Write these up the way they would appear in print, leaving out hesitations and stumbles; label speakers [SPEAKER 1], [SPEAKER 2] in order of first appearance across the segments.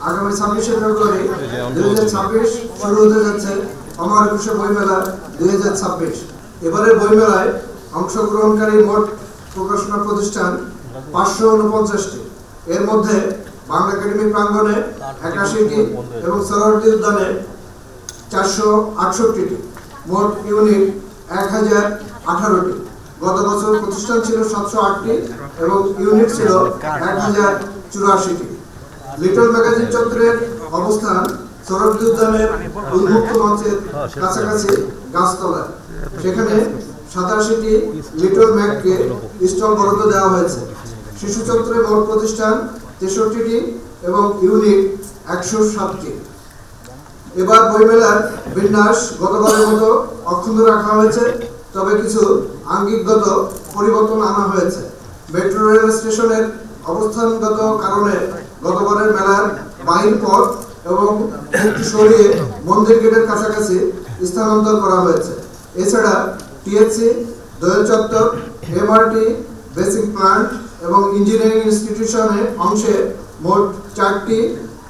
[SPEAKER 1] আগামী 26শে ফেব্রুয়ারি 2026 শুরু হতে যাচ্ছে অমর একুশে বইমেলা 2026। এবারের বইমেলায় অংশগ্রহণকারী মোট প্রকাশনা প্রতিষ্ঠান 549টি। এর মধ্যে বাংলা একাডেমি প্রাঙ্গণে 81টি এবং সোহরাওয়ার্দী উদ্যানে 468টি, মোট ইউনিট 1018টি। গত বছর প্রতিষ্ঠান ছিল 708টি এবং ইউনিট ছিল 1084টি। লিটল ম্যাগাজিন চত্বরের অবস্থান সোহরাওয়ার্দী উদ্যানের উন্মুক্ত মঞ্চের কাছাকাছি গাছতলায়। সেখানে 87টি লিটল ম্যাগকে স্টল বরাদ্দ দেওয়া হয়েছে। শিশু চত্বরে মোট প্রতিষ্ঠান 63টি এবং ইউনিট 107টি। এবার বইমেলার বিন্যাস গতবারের মতো অক্ষুণ্ণ রাখা হয়েছে, তবে কিছু আঙ্গিকগত পরিবর্তন আনা হয়েছে। মেট্রো রেল স্টেশনের অবস্থানগত কারণে গতবারের মেলার বাহির পথ এবং সরিয়ে মন্দির গেটের কাছাকাছি স্থানান্তর করা হয়েছে। এছাড়া টিএসসি, দোয়েল চত্বর, এমআরটি, বেসিক প্ল্যান্ট এবং ইঞ্জিনিয়ারিং ইনস্টিটিউশনের অংশে মোট 4টি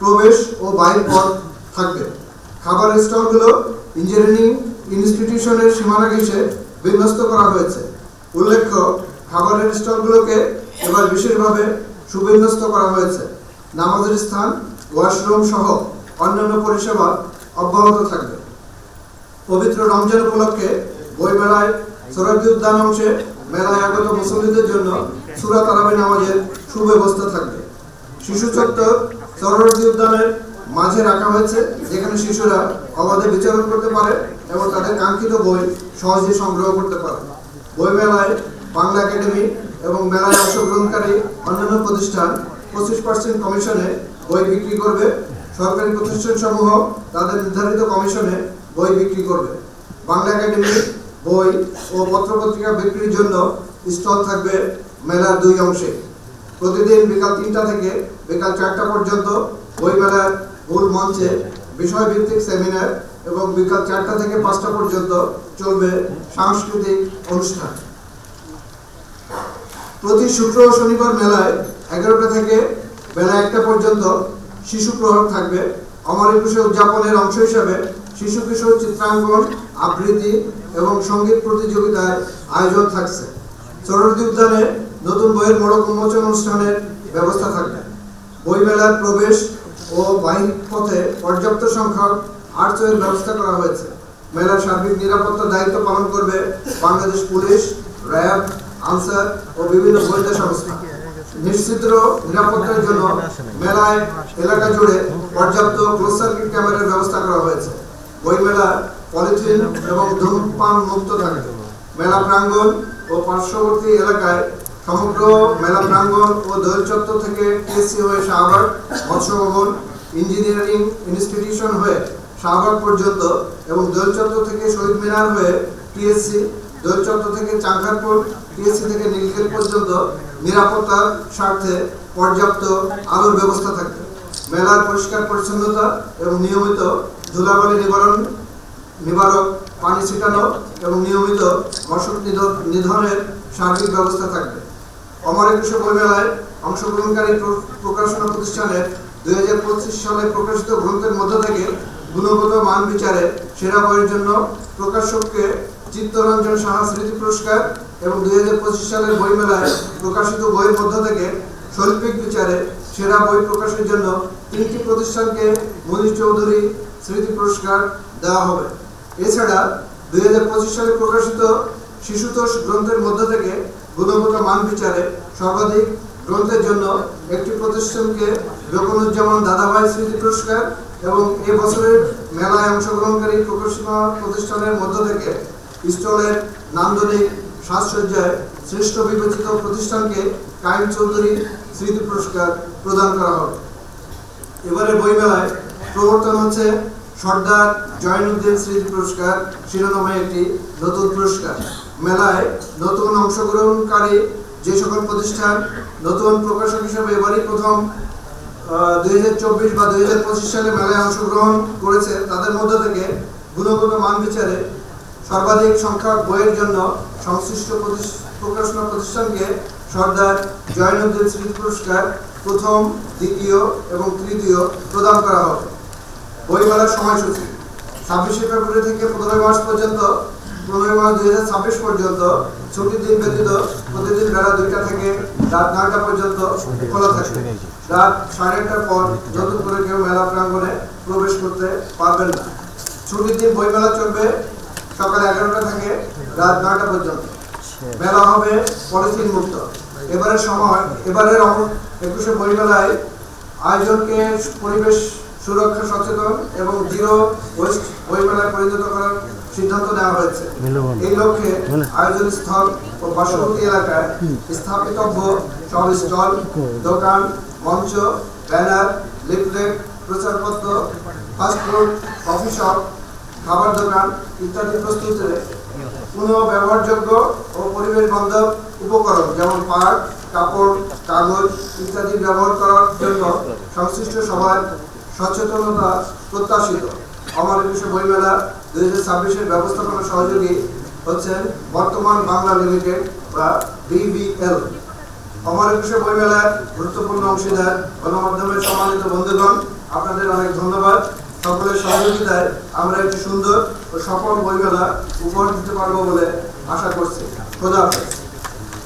[SPEAKER 1] প্রবেশ ও বাহির পথ থাকবে। খাবারের স্টলগুলো ইঞ্জিনিয়ারিং ইনস্টিটিউশনের সীমানা ঘেঁষে বিন্যস্ত করা হয়েছে। উল্লেখ্য, খাবারের স্টলগুলোকে এবার বিশেষভাবে সুবিন্যস্ত করা হয়েছে। নামাজের স্থান, ওয়াশরুম সহ অন্যান্য পরিষেবা অব্যাহত থাকবে। পবিত্র রমজান উপলক্ষে বইমেলায় সোহরাওয়ার্দী উদ্যান অংশে মেলায় আগত মুসল্লিদের জন্য সূরা তারাবি নামাজের সুব্যবস্থা থাকবে। শিশু চত্বর সোহরাওয়ার্দী উদ্যানের মাঝে রাখা হয়েছে, যেখানে শিশুরা অবাধে বিচরণ করতে পারে এবং তাদের কাঙ্ক্ষিত বই সহজে সংগ্রহ করতে পারে। বইমেলায় বাংলা একাডেমি এবং মেলায় অংশগ্রহণকারী অন্যান্য প্রতিষ্ঠান 25% কমিশনে বই বিক্রি করবে। সরকারি প্রতিষ্ঠানসমূহ তাদের নির্ধারিত কমিশনে বই বিক্রি করবে। বাংলা একাডেমি বই ও পত্রপত্রিকা বিক্রির জন্য স্টল থাকবে মেলার 2 অংশে। প্রতিদিন বিকাল 3টা থেকে বিকাল 4টা পর্যন্ত বইমেলার মূল মঞ্চে বিষয়ভিত্তিক সেমিনার এবং বিকাল 4টা থেকে 5টা পর্যন্ত চলবে সাংস্কৃতিক অনুষ্ঠান। প্রতি শুক্র ও শনিবার মেলায় 11টা থেকে বেলা 1টা পর্যন্ত শিশু প্রহর থাকবে। অমর একুশে উদযাপনের অংশ হিসাবে শিশু কিশোর চিত্রাঙ্কন, আবৃত্তি এবং সঙ্গীত প্রতিযোগিতার আয়োজন থাকছে। সোহরাওয়ার্দী উদ্যানে নতুন বইয়ের মোড়ক উন্মোচন অনুষ্ঠানের ব্যবস্থা থাকবে। বইমেলার প্রবেশ ও বাহির পথে পর্যাপ্ত সংখ্যক আর্চওয়ের ব্যবস্থা করা হয়েছে। মেলার সার্বিক নিরাপত্তার দায়িত্ব পালন করবে বাংলাদেশ পুলিশ, র্যাব, আনসার ও বিভিন্ন গোয়েন্দা সংস্থা। নিশ্চিত নিরাপত্তার জন্য মেলায় এলাকা জুড়ে পর্যাপ্ত ক্লোজ সার্কিট ক্যামেরার ব্যবস্থা করা হয়েছে। বইমেলা পলিথিন এবং ধূমপান মুক্ত থাকবে। মেলা প্রাঙ্গণ ও পার্শ্ববর্তী এলাকায় সমগ্র মেলা প্রাঙ্গণ ও দোয়েল চত্বর থেকে টিএসসি হয়ে শাহবাগ, মৎস্য ভবন, ইঞ্জিনিয়ারিং ইনস্টিটিউশন হয়ে শাহবাগ পর্যন্ত এবং দোয়েল চত্বর থেকে শহীদ মিনার হয়ে টিএসসি, দোয়েল চত্বর থেকে চাংখারপুর, টিএসসি থেকে নীলক্ষেত পর্যন্ত নিরাপত্তার স্বার্থে পর্যাপ্ত আলোর ব্যবস্থা থাকবে। মেলার পরিষ্কার পরিচ্ছন্নতা এবং নিয়মিত ধুলাবালি নিবারক পানি ছিটানো এবং নিয়মিত মশক নিধনের সার্বিক ব্যবস্থা থাকবে। অমর একুশে বইমেলায় অংশগ্রহণকারী প্রকাশনা প্রতিষ্ঠানের 2025 সালে প্রকাশিত গ্রন্থের মধ্য থেকে গুণগত মান বিচারে সেরা বইয়ের জন্য প্রকাশককে চিত্তরঞ্জন সাহা স্মৃতি পুরস্কার এবং 2025 সালের বইমেলায় প্রকাশিত বইয়ের মধ্য থেকে শৈল্পিক বিচারে সেরা বই প্রকাশের জন্য 3টি প্রতিষ্ঠানকে মনীষ চৌধুরী স্মৃতি পুরস্কার দেওয়া হবে। এছাড়া 2025 সালে প্রকাশিত শিশুতোষ গ্রন্থের মধ্য থেকে গুণগত মান বিচারে সর্বাধিক গ্রন্থের জন্য একটি প্রতিষ্ঠানকে রকনুজ্জামান দাদাভাই স্মৃতি পুরস্কার এবং এ বছরের মেলায় অংশগ্রহণকারী প্রকাশনা প্রতিষ্ঠানের মধ্য থেকে স্টলের নান্দনিক সাজসজ্জায় শ্রেষ্ঠ বিবেচিত প্রতিষ্ঠানকে কাইম চৌধুরী স্মৃতি পুরস্কার প্রদান করা হবে। এবারে বইমেলায় প্রবর্তন হচ্ছে সর্দার জয়নুদ্দিন স্মৃতি পুরস্কার শিরোনামে একটি নতুন পুরস্কার। মেলায় নতুন অংশগ্রহণকারী যে সকল প্রতিষ্ঠান নতুন প্রকাশক হিসেবে এবারই প্রথম 2024 বা 2025 সালে মেলায় অংশগ্রহণ করেছে, তাদের মধ্য থেকে গুণগত মান বিচারে সর্বাধিক সংখ্যক বইয়ের জন্য সংশ্লিষ্ট প্রকাশনা প্রতিষ্ঠানকে সর্দার জয়নুদ্দিন স্মৃতি পুরস্কার প্রথম, দ্বিতীয় এবং তৃতীয় প্রদান করা হবে। বইমেলার সময়সূচি 26শে ফেব্রুয়ারি থেকে 15 মার্চ পর্যন্ত, 15 মার্চ 2026 পর্যন্ত ছুটির দিন ব্যতীত প্রতিদিন বেলা 2টা থেকে রাত 9টা পর্যন্ত খোলা থাকবে। রাত 8:30টার পর নতুন করে কেউ মেলা প্রাঙ্গণে প্রবেশ করতে পারবেন না। ছুটির দিন বইমেলা চলবে সকাল 11টা থেকে রাত 9টা পর্যন্ত। মেলা হবে পলিথিন মুক্ত। এবারের 21শে বইমেলায় আয়োজনকে পরিবেশ সুরক্ষা সচেতন এবং জিরো ওয়েস্ট বইমেলায় পরিণত করার সিদ্ধান্ত নেওয়া হয়েছে। এই লক্ষ্যে আয়োজন স্থল ও পার্শ্ববর্তী এলাকায় স্থাপিতব্য সব স্টল, দোকান, মঞ্চ, ব্যানার, লিফলেট, প্রচারপত্র, ফাস্টফুড, কফি শপ, খাবার দোকান ইত্যাদি প্রস্তুতে পুনঃব্যবহারযোগ্য ও পরিবেশ বান্ধব উপকরণ যেমন পাট, কাপড়, কাগজ ইত্যাদি ব্যবহার করার জন্য সংশ্লিষ্ট সবার সচেতনতা প্রত্যাশিত। আমার 21শে বইমেলা 2026-এর ব্যবস্থাপনা সহযোগী হচ্ছেন বর্তমান বাংলা লিমিটেড বা BVL। আমার 21শে বইমেলার গুরুত্বপূর্ণ অংশীদার গণমাধ্যমের সম্মানিত বন্ধুগণ, আপনাদের অনেক ধন্যবাদ। সকলের সহযোগিতায় আমরা একটি সুন্দর ও সফল বইমেলা উপহার দিতে পারবো বলে আশা করছি। খোদা হাফেজ।